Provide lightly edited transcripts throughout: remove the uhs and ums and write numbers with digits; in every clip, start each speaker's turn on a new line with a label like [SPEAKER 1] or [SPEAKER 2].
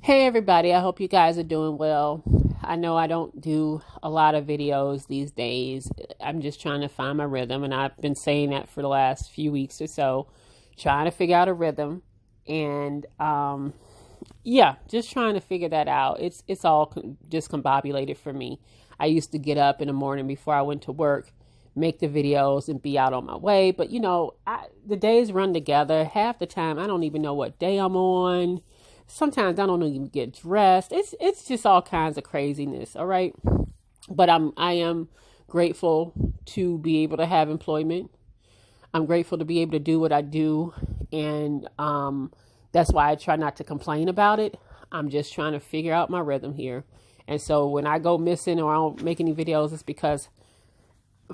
[SPEAKER 1] Hey everybody, I hope you guys are doing well. I know I don't do a lot of videos these days. I'm just trying to find my rhythm, and I've been saying that for the last few weeks or so, trying to figure out a rhythm. And yeah, just trying to figure that out. It's all discombobulated for me. I used to get up in the morning before I went to work, make the videos, and be out on my way. But the days run together. Half the time, I don't even know what day I'm on. Sometimes I don't even get dressed. It's just all kinds of craziness. All right, but I am grateful to be able to have employment. I'm grateful to be able to do what I do, and that's why I try not to complain about it. I'm just trying to figure out my rhythm here. And so when I go missing or I don't make any videos, it's because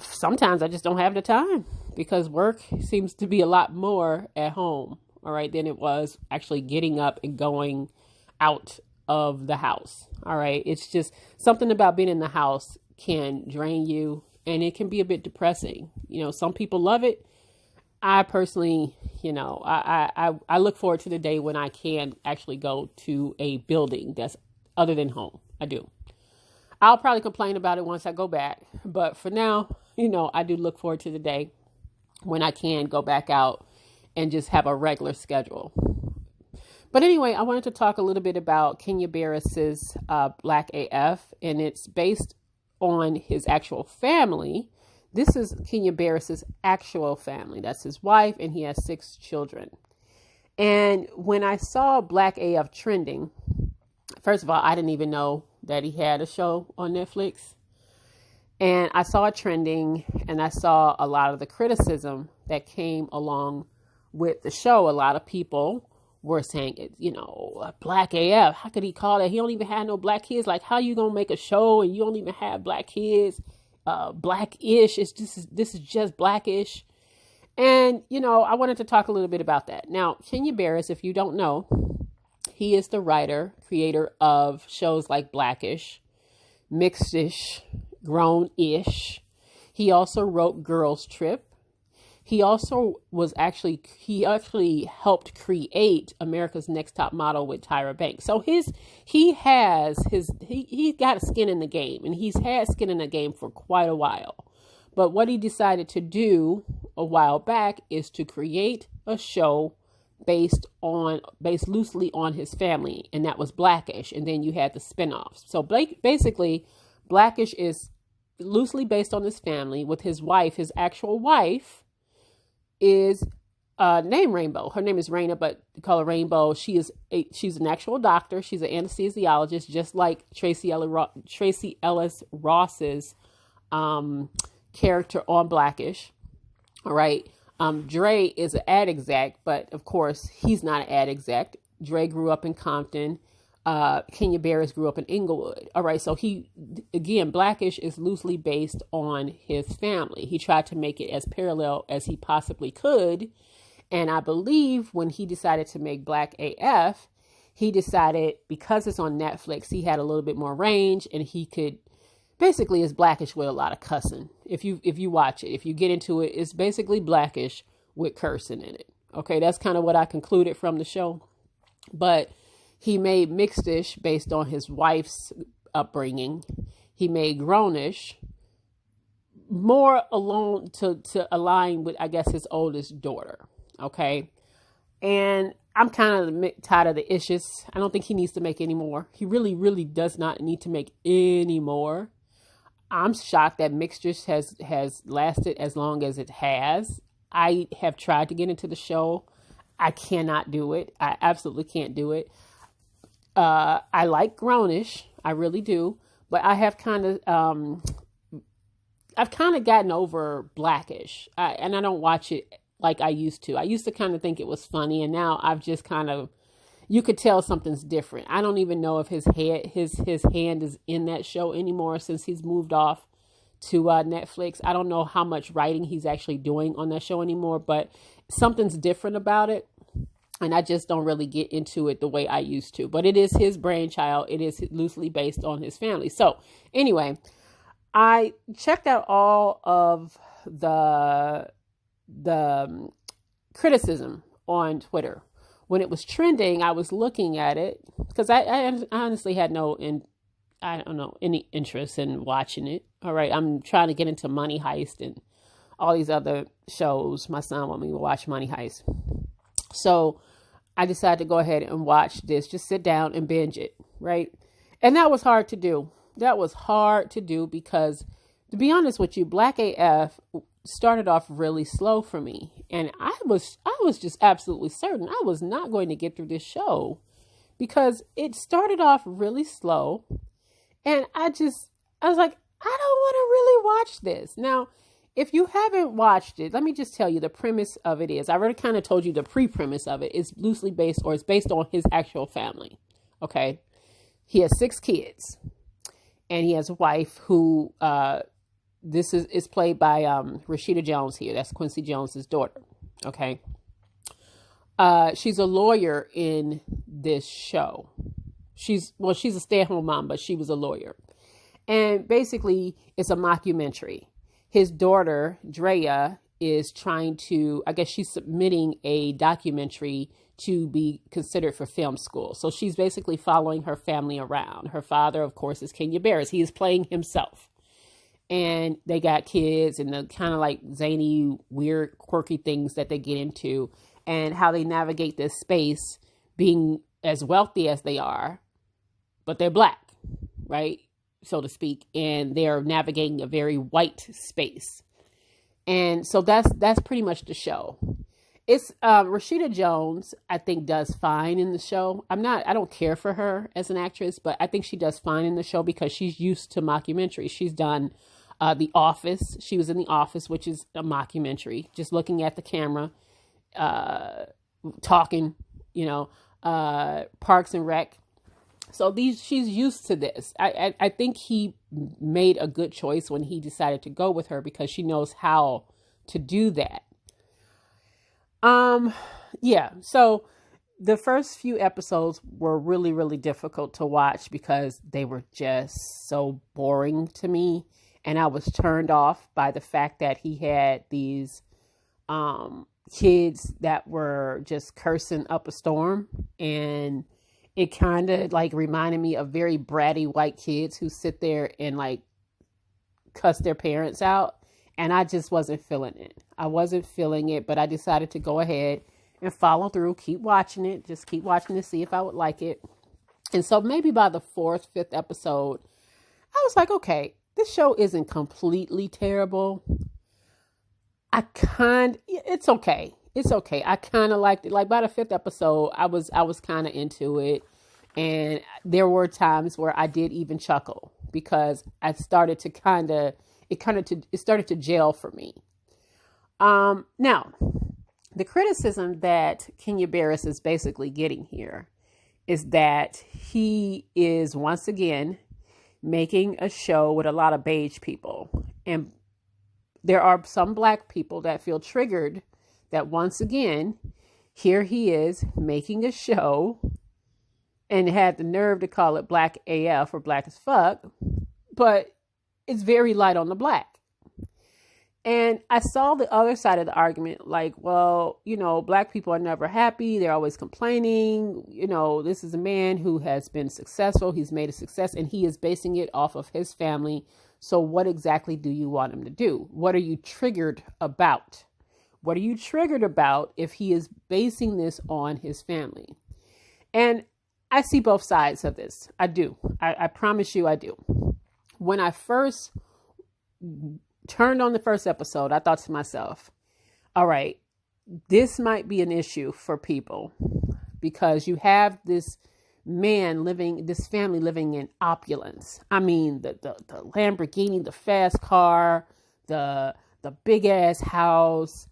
[SPEAKER 1] sometimes I just don't have the time, because work seems to be a lot more at home, all right, than it was actually getting up and going out of the house. All right. It's just something about being in the house can drain you, and it can be a bit depressing. Some people love it. I personally, I look forward to the day when I can actually go to a building that's other than home. I do. I'll probably complain about it once I go back. But for now, I do look forward to the day when I can go back out and just have a regular schedule. But anyway, I wanted to talk a little bit about Kenya Barris's BlackAF, and it's based on his actual family. This is Kenya Barris's actual family. That's his wife, and he has 6 children. And when I saw BlackAF trending, first of all, I didn't even know that he had a show on Netflix. And I saw it trending, and I saw a lot of the criticism that came along with the show. A lot of people were saying, BlackAF, how could he call that? He don't even have no black kids. Like, how you gonna make a show and you don't even have black kids? Blackish. This is just Blackish. And, I wanted to talk a little bit about that. Now, Kenya Barris, if you don't know, he is the writer, creator of shows like Blackish, Mixedish, Grown-ish. He also wrote Girls Trip. He actually helped create America's Next Top Model with Tyra Banks. So he got a skin in the game, and he's had skin in the game for quite a while. But what he decided to do a while back is to create a show based loosely on his family, and that was Blackish. And then you had the spinoffs. So basically, Blackish is loosely based on his family, with his wife, his actual wife, is named Rainbow. Her name is Raina, but they call her Rainbow. She's an actual doctor. She's an anesthesiologist, just like Tracy Ellis Ross's character on Blackish. All right. Dre is an ad exec, but of course he's not an ad exec. Dre grew up in Compton. Kenya Barris grew up in Inglewood. All right. So Blackish is loosely based on his family. He tried to make it as parallel as he possibly could. And I believe when he decided to make BlackAF, he decided because it's on Netflix, he had a little bit more range, and he could basically, it's Blackish with a lot of cussing. If you watch it, if you get into it, it's basically Blackish with cursing in it. Okay. That's kind of what I concluded from the show. But he made Mixedish based on his wife's upbringing. He made Grownish more alone to align with, I guess, his oldest daughter. Okay. And I'm kind of tired of the issues. I don't think he needs to make any more. He really, really does not need to make any more. I'm shocked that Mixedish has lasted as long as it has. I have tried to get into the show. I cannot do it. I absolutely can't do it. I like Grownish, I really do, but I have I've kind of gotten over Blackish, and I don't watch it like I used to. I used to kind of think it was funny, and now I've just you could tell something's different. I don't even know if his hand is in that show anymore since he's moved off to Netflix. I don't know how much writing he's actually doing on that show anymore, but something's different about it. And I just don't really get into it the way I used to. But it is his brainchild. It is loosely based on his family. So anyway, I checked out all of the criticism on Twitter when it was trending, I was looking at it because I honestly had I don't know, any interest in watching it. All right. I'm trying to get into Money Heist and all these other shows. My son wanted me to watch Money Heist. So I decided to go ahead and watch this, just sit down and binge it. Right. And that was hard to do. That was hard to do because, to be honest with you, BlackAF started off really slow for me. And I was just absolutely certain I was not going to get through this show because it started off really slow. And I was like, I don't want to really watch this. Now, if you haven't watched it, let me just tell you the premise of it is, I already kind of told you the pre-premise of it is loosely based, or it's based on his actual family. Okay. He has 6 kids and he has a wife who, this is played by, Rashida Jones here. That's Quincy Jones's daughter. Okay. She's a lawyer in this show. She's a stay-at-home mom, but she was a lawyer. And basically, it's a mockumentary. His daughter, Drea, is trying to, I guess she's submitting a documentary to be considered for film school. So she's basically following her family around. Her father, of course, is Barris. He is playing himself. And they got kids and the kind of like zany, weird, quirky things that they get into and how they navigate this space being as wealthy as they are, but they're Black, right? So to speak. And they're navigating a very white space. And so that's pretty much the show. It's Rashida Jones, I think, does fine in the show. I don't care for her as an actress, but I think she does fine in the show because she's used to mockumentaries. She's done The Office. She was in The Office, which is a mockumentary, just looking at the camera, talking, Parks and Rec. So she's used to this. I think he made a good choice when he decided to go with her because she knows how to do that. Yeah. So the first few episodes were really, really difficult to watch because they were just so boring to me. And I was turned off by the fact that he had these, kids that were just cursing up a storm, and it kind of like reminded me of very bratty white kids who sit there and like cuss their parents out. And I just wasn't feeling it. I wasn't feeling it, but I decided to go ahead and follow through, keep watching it, just keep watching to see if I would like it. And so maybe by the 4th, 5th episode, I was like, okay, this show isn't completely terrible. It's okay. It's okay. I kind of liked it. Like by the 5th episode, I was kind of into it. And there were times where I did even chuckle because I started to it started to gel for me. Now, the criticism that Kenya Barris is basically getting here is that he is once again making a show with a lot of beige people. And there are some Black people that feel triggered that once again, here he is making a show and had the nerve to call it Black AF or Black as fuck, but it's very light on the Black. And I saw the other side of the argument, like, well, Black people are never happy. They're always complaining. This is a man who has been successful. He's made a success and he is basing it off of his family. So what exactly do you want him to do? What are you triggered about? What are you triggered about if he is basing this on his family? And I see both sides of this. I do. I promise you I do. When I first turned on the first episode, I thought to myself, all right, this might be an issue for people because you have this family living in opulence. I mean, the Lamborghini, the fast car, the big ass house,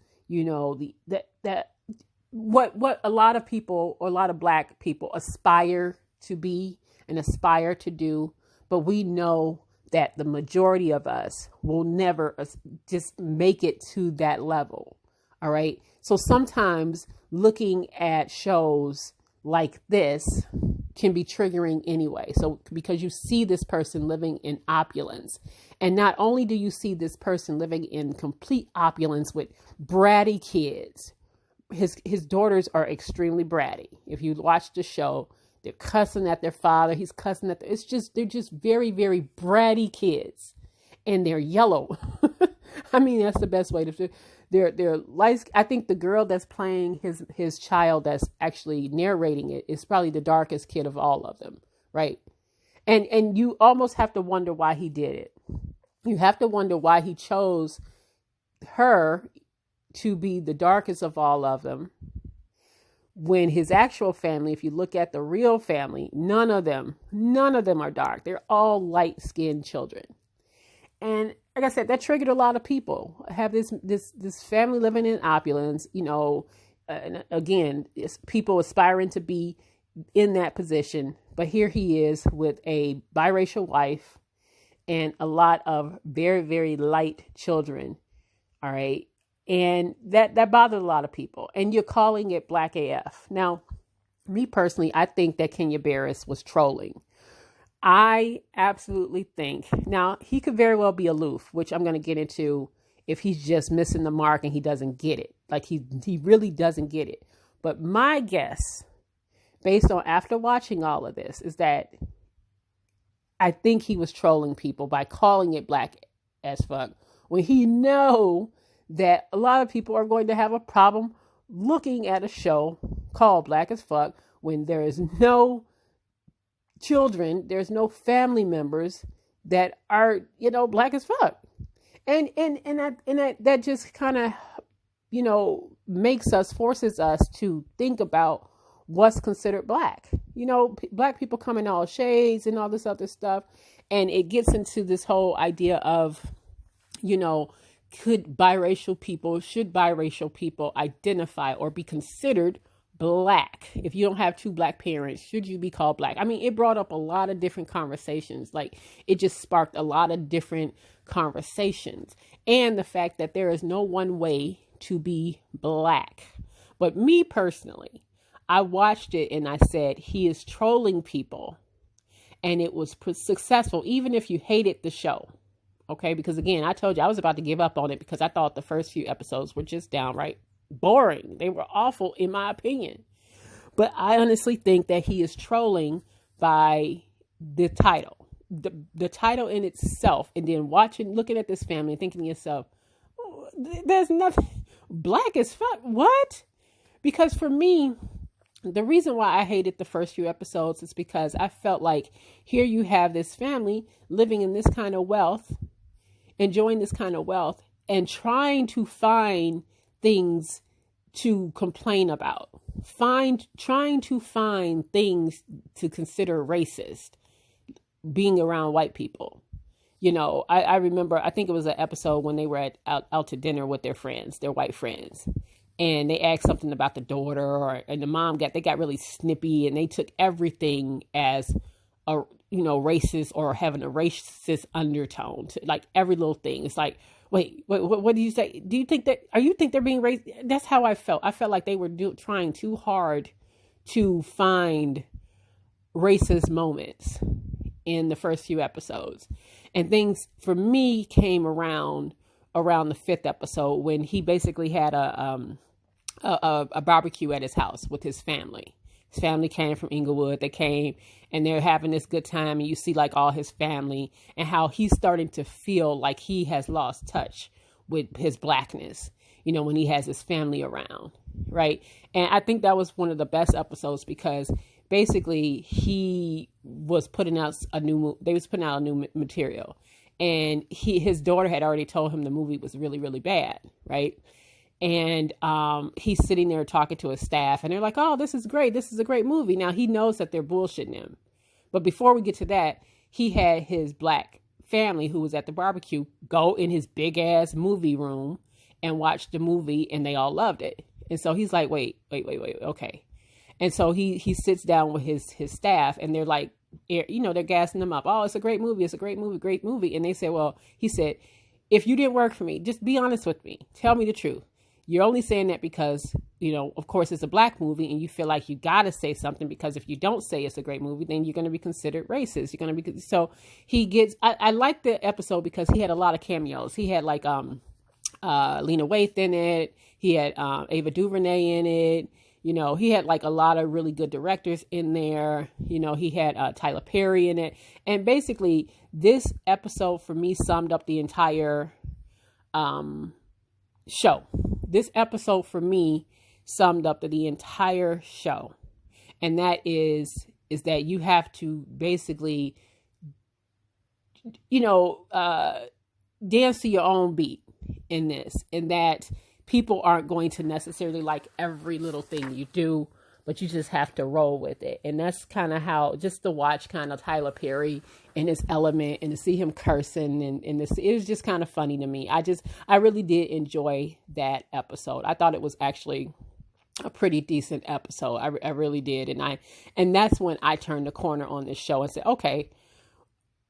[SPEAKER 1] what a lot of people, or a lot of Black people aspire to be and aspire to do. But we know that the majority of us will never just make it to that level. All right. So sometimes looking at shows like this can be triggering anyway. So because you see this person living in opulence, and not only do you see this person living in complete opulence with bratty kids, his daughters are extremely bratty. If you watch the show, they're cussing at their father. He's cussing at they're just very, very bratty kids, and they're yellow. I mean, that's the best way to. They're light. I think the girl that's playing his child that's actually narrating it is probably the darkest kid of all of them, right? And you almost have to wonder why he did it. You have to wonder why he chose her to be the darkest of all of them, when his actual family, if you look at the real family, none of them are dark. They're all light-skinned children. And like I said, that triggered a lot of people. Have this family living in opulence, and again, it's people aspiring to be in that position. But here he is with a biracial wife and a lot of very, very light children. All right. And that bothered a lot of people. And you're calling it BlackAF. Now, me personally, I think that Kenya Barris was trolling. I absolutely think. Now, he could very well be aloof, which I'm going to get into if he's just missing the mark and he doesn't get it. Like he really doesn't get it. But my guess, based on after watching all of this, is that I think he was trolling people by calling it black as fuck when he know that a lot of people are going to have a problem looking at a show called Black as Fuck when there is no children, there's no family members that are, black as fuck. And that just kind of, forces us to think about what's considered black. Black people come in all shades and all this other stuff. And it gets into this whole idea of, should biracial people identify or be considered black? If you don't have two black parents, should you be called black? I mean, it brought up a lot of different conversations. Like, it just sparked a lot of different conversations. And the fact that there is no one way to be black. But me personally, I watched it and I said, he is trolling people. And it was successful, even if you hated the show. Okay, because again, I told you I was about to give up on it because I thought the first few episodes were just downright boring. They were awful, in my opinion. But I honestly think that he is trolling by the title. The title in itself, and then looking at this family and thinking to yourself, there's nothing black as fuck. What? Because for me, the reason why I hated the first few episodes is because I felt like here you have this family living in this kind of wealth, enjoying this kind of wealth, and trying to find things to complain about, trying to find things to consider racist, being around white people. I remember, I think it was an episode when they were out to dinner with their friends, their white friends, and they asked something about the daughter, and the mom got really snippy, and they took everything as a racist or having a racist undertone to like every little thing. It's like, wait, what do you say? Do you think they're being racist? That's how I felt. I felt like they were trying too hard to find racist moments in the first few episodes. And things for me came around the fifth episode when he basically had a barbecue at his house with his family. His family came from Inglewood. They came and they're having this good time. And you see like all his family and how he's starting to feel like he has lost touch with his blackness, when he has his family around. Right. And I think that was one of the best episodes because basically he was putting out new material, and his daughter had already told him the movie was really, really bad. Right. And he's sitting there talking to his staff and they're like, oh, this is great. This is a great movie. Now he knows that they're bullshitting him. But before we get to that, he had his black family who was at the barbecue go in his big ass movie room and watch the movie, and they all loved it. And so he's like, wait. Okay. And so he sits down with his staff and they're like, they're gassing them up. Oh, it's a great movie. It's a great movie. Great movie. And they said, he said, if you didn't work for me, just be honest with me. Tell me the truth. You're only saying that because, of course, it's a black movie and you feel like you got to say something, because if you don't say it's a great movie, then you're going to be considered racist. You're going to be. So he gets, I like the episode because he had a lot of cameos. He had like, Lena Waithe in it. He had Ava DuVernay in it. You know, he had like a lot of really good directors in there. You know, he had Tyler Perry in it. And basically, this episode for me summed up the entire show. This episode for me summed up the entire show. And that is that you have to basically, you know, dance to your own beat in this, and that people aren't going to necessarily like every little thing you do, but you just have to roll with it. And that's kind of how, just to watch kind of Tyler Perry in his element and to see him cursing and this, it was just kind of funny to me. I really did enjoy that episode. I thought it was actually a pretty decent episode. I really did. And that's when I turned the corner on this show and said, okay,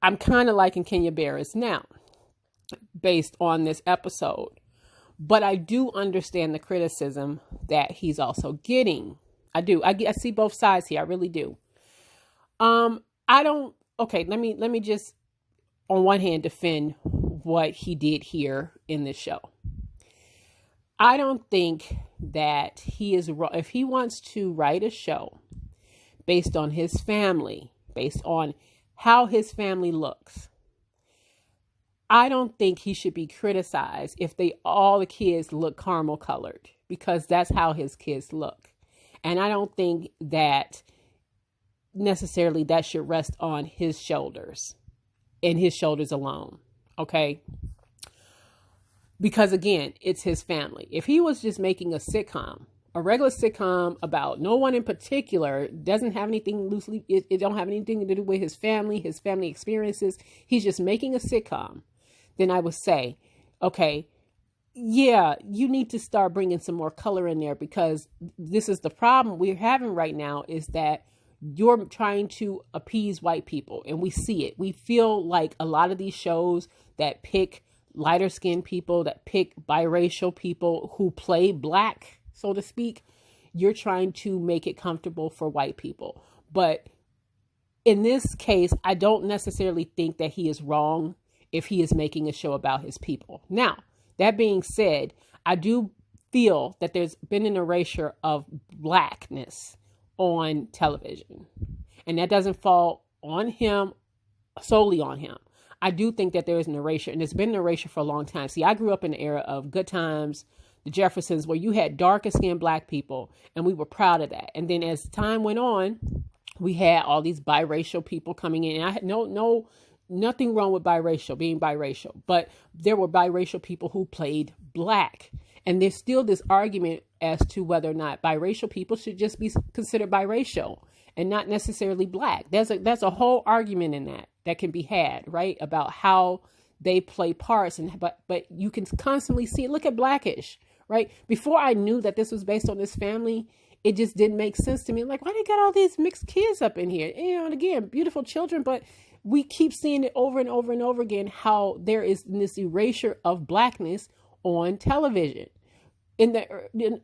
[SPEAKER 1] I'm kind of liking Kenya Barris now based on this episode. But I do understand the criticism that he's also getting. I do. I see both sides here. I really do. Okay, let me just on one hand defend what he did here in this show. I don't think that he is wrong. If he wants to write a show based on his family, based on how his family looks, I don't think he should be criticized if all the kids look caramel colored, because that's how his kids look. And I don't think that necessarily that should rest on his shoulders and his shoulders alone. Okay. Because again, it's his family. If he was just making a sitcom, a regular sitcom about no one in particular, doesn't have anything loosely, it don't have anything to do with his family experiences, he's just making a sitcom, then I would say, okay, yeah, you need to start bringing some more color in there, because this is the problem we're having right now, is that you're trying to appease white people, and we see it. We feel like a lot of these shows that pick lighter skinned people, that pick biracial people who play black, so to speak, you're trying to make it comfortable for white people. But in this case, I don't necessarily think that he is wrong if he is making a show about his people. Now, that being said, I do feel that there's been an erasure of blackness on television. And that doesn't fall on him, solely on him. I do think that there is an erasure, and it's been an erasure for a long time. See, I grew up in the era of Good Times, the Jeffersons, where you had darker skinned black people, and we were proud of that. And then as time went on, we had all these biracial people coming in. And I had nothing wrong with being biracial, but there were biracial people who played black. And there's still this argument as to whether or not biracial people should just be considered biracial and not necessarily black. There's a whole argument in that can be had, right? About how they play parts. But you can constantly see it. Look at BlackAF, right? Before I knew that this was based on this family, it just didn't make sense to me. Like, why they got all these mixed kids up in here? You know, and again, beautiful children, but we keep seeing it over and over and over again, how there is this erasure of blackness on television. In the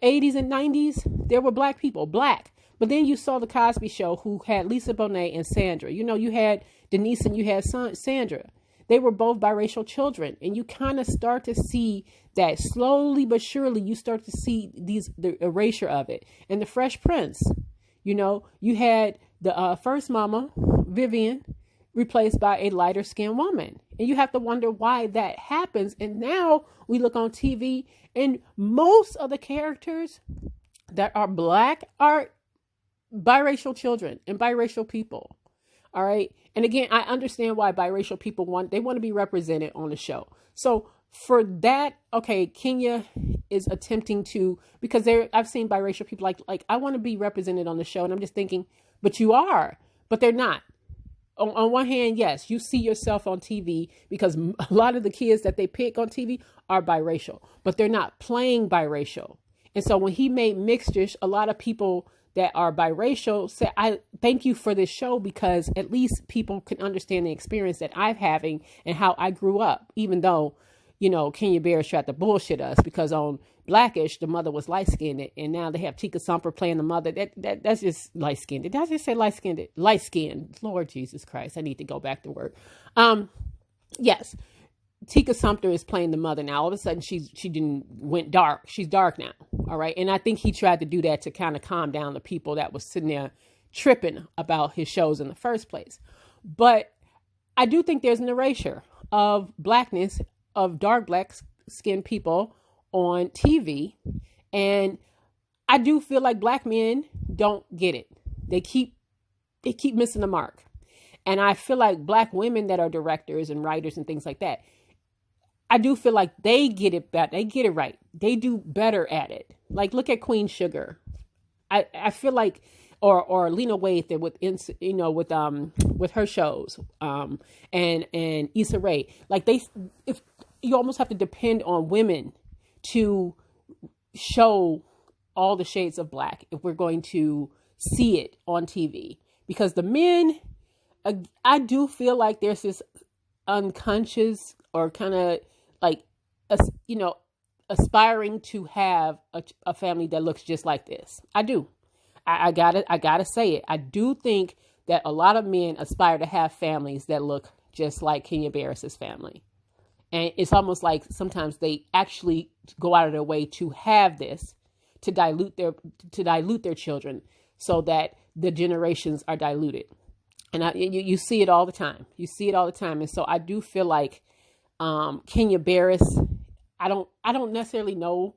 [SPEAKER 1] 80s and 90s, there were black people, black. But then you saw the Cosby Show, who had Lisa Bonet and Sandra. You know, you had Denise and you had Sandra. They were both biracial children. And you kind of start to see that slowly but surely, you start to see the erasure of it. And the Fresh Prince, you know, you had the first mama, Vivian, replaced by a lighter skinned woman. And you have to wonder why that happens. And now we look on TV and most of the characters that are black are biracial children and biracial people. All right. And again, I understand why biracial people want to be represented on the show. So for that, okay, Kenya is attempting to, because I've seen biracial people like, I want to be represented on the show. And I'm just thinking, but you are, but they're not. On one hand, yes, you see yourself on TV because a lot of the kids that they pick on TV are biracial, but they're not playing biracial. And so when he made mixtures, a lot of people that are biracial say, I thank you for this show, because at least people can understand the experience that I'm having and how I grew up, even though, you know, Kenya Barris tried to bullshit us because on BlackAF, the mother was light-skinned, and now they have Tika Sumpter playing the mother. That's just light-skinned. Did I just say light-skinned? Light-skinned. Lord Jesus Christ, I need to go back to work. Yes. Tika Sumpter is playing the mother now. All of a sudden, she didn't went dark. She's dark now. All right, and I think he tried to do that to kind of calm down the people that was sitting there tripping about his shows in the first place. But I do think there's an erasure of blackness, of dark black skinned people on TV, and I do feel like black men don't get it. They keep missing the mark. And I feel like black women that are directors and writers and things like that, I do feel like they get it better. They get it right. They do better at it. Like, look at Queen Sugar. I feel like, or Lena Waithe with her shows, and Issa Rae. Like, if you almost have to depend on women to show all the shades of black if we're going to see it on TV, because the men, I do feel like there's this unconscious or kind of like, aspiring to have a family that looks just like this. I do. I gotta say it. I do think that a lot of men aspire to have families that look just like Kenya Barris's family. And it's almost like sometimes they actually go out of their way to have this, to dilute their children so that the generations are diluted. And you see it all the time. You see it all the time. And so I do feel like Kenya Barris, I don't necessarily know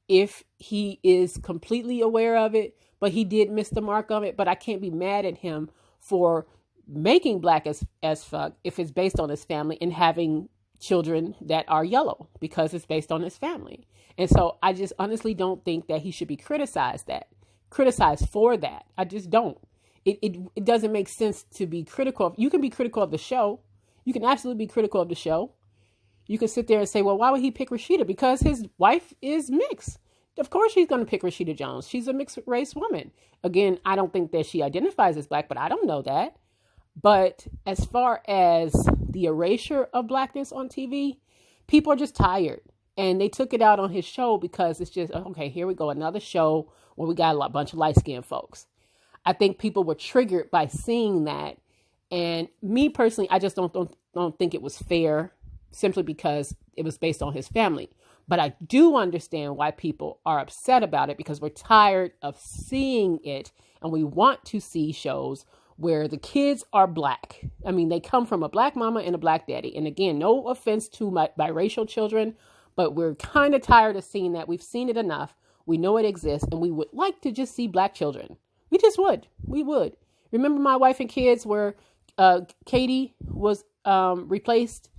[SPEAKER 1] if he is completely aware of it, but he did miss the mark of it. But I can't be mad at him for making black as fuck if it's based on his family and having children that are yellow because it's based on his family. And so I just honestly don't think that he should be criticized for that. I just don't. It doesn't make sense to be critical of. You can be critical of the show. You can absolutely be critical of the show. You can sit there and say, well, why would he pick Rashida? Because his wife is mixed. Of course she's going to pick Rashida Jones. She's a mixed race woman. Again, I don't think that she identifies as black, but I don't know that. But as far as the erasure of blackness on TV, people are just tired. And they took it out on his show because it's just, okay, here we go. Another show where we got a bunch of light-skinned folks. I think people were triggered by seeing that. And me personally, I just don't think it was fair simply because it was based on his family. But I do understand why people are upset about it because we're tired of seeing it. And we want to see shows where the kids are black. I mean, they come from a black mama and a black daddy. And again, no offense to my biracial children, but we're kind of tired of seeing that. We've seen it enough. We know it exists. And we would like to just see black children. We just would. We would. Remember My Wife and Kids where Katie was replaced?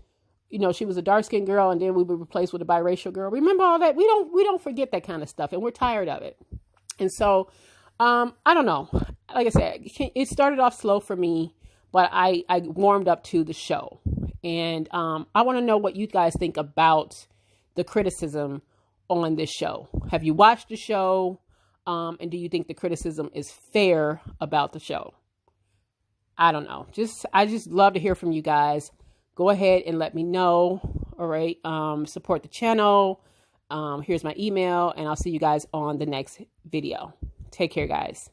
[SPEAKER 1] You know, she was a dark-skinned girl and then we were replaced with a biracial girl. Remember all that? We don't forget that kind of stuff and we're tired of it. And so, I don't know. Like I said, it started off slow for me, but I warmed up to the show. And I want to know what you guys think about the criticism on this show. Have you watched the show? And do you think the criticism is fair about the show? I don't know. I just love to hear from you guys. Go ahead and let me know. All right. Support the channel. Here's my email and I'll see you guys on the next video. Take care, guys.